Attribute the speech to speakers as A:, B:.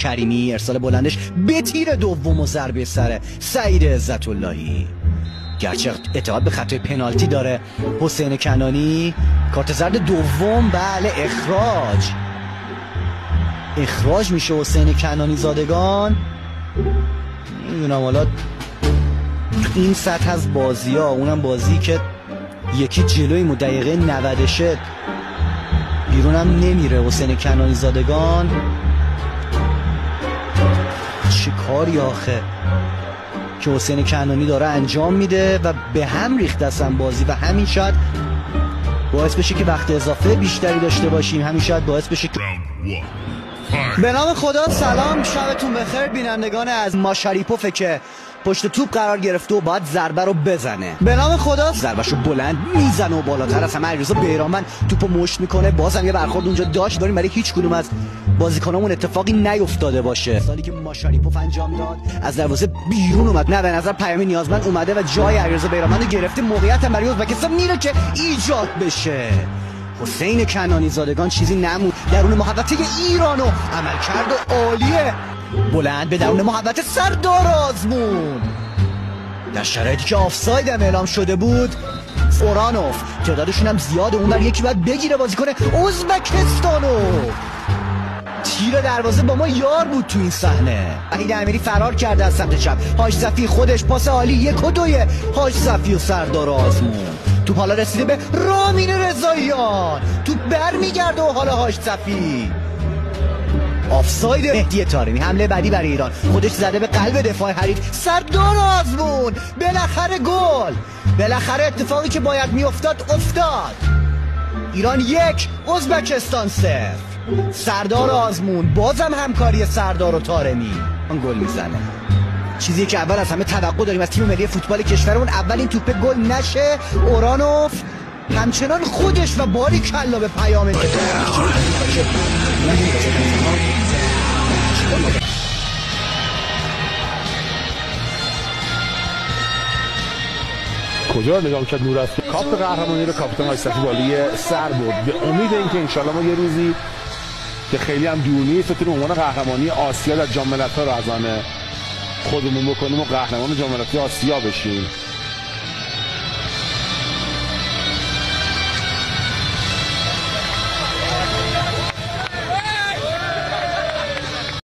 A: کریمی ارسال بلندش به تیر دوم و ضربه سر سعید عزت اللهی. گرچه اعتقاد به خطای پنالتی داره حسین کنانی. کارت زرد دوم، بله، اخراج میشه حسین کنانی زادگان. نمیدونم حالا این سطح از بازی ها، اونم بازی که یکی جلوی دقیقه 90 بیرونم نمیره حسین کنانی زادگان. چه کاری آخه که حسین کنانی داره انجام میده و به هم ریخته اصلا بازی و همین شاید باعث بشه که وقت اضافه بیشتری داشته باشیم. همین شاید باعث بشه که به نام خدا. سلام، شبتون بخیر بینندگان از ماشاریپوفه که پشت توپ قرار گرفته و باید ضربه رو بزنه. به نام خدا ضربهشو بلند میزنه و بالاتر از همه علیرضا بیرانوند توپو مشت میکنه. بازم یه برخورد اونجا داشت داریم برای هیچ کدوم از بازیکنامون اتفاقی نیفتاده باشه. سالی که ماشاریپوف انجام داد از دروازه بیرون اومد، نه به نظر پیامی نیازمند اومده و جای علیرضا بیرانوند گرفته. موقعیت برای ازبکستان میره که ایجاد بشه. حسین کنانی زادگان چیزی نمود درون محوطه ایران و عملکرد عالیه بلند به درون محوطه سردار آزمون در شرایطی که آفساید هم اعلام شده بود. اورانوف تعدادشون هم زیاده، اون بر یکی باید بگیره بازیکن ازبکستانو. تیر دروازه با ما یار بود تو این صحنه. وحید امیری فرار کرده از سمت چپ، حاج صفی خودش پاس عالی 1 و 2 حاج صفی و سردار آزمون. توپ حالا رسیده به رامین رضاییان، توپ برمیگرده و حالا حاج صفی. آفساید مهدی طارمی. حمله بعدی برای ایران، خودش زده به قلب دفاع حریف. سردار آزمون بالاخره گل، بالاخره اتفاقی که باید میافتاد افتاد. ایران 1 ازبکستان 0. سردار آزمون بازم همکاری سردار و طارمی اون گل میزنه. چیزی که اول از همه توقع داریم از تیم ملی فوتبال کشورمون، اول این توپ گل نشه. اورانوف همچنان خودش و باری کلا به پیام
B: کجا نگاه کرد نور است کاپ قهرمانی رو کاپیتان حاج صفی بالی سر برد. به امید اینکه انشالله ما یه روزی که خیلی هم دور نیست بتونیم عنوان قهرمانی آسیا در جام ملت‌ها رو از آن خودمون بکنیم و قهرمان جام ملت‌های آسیا بشیم.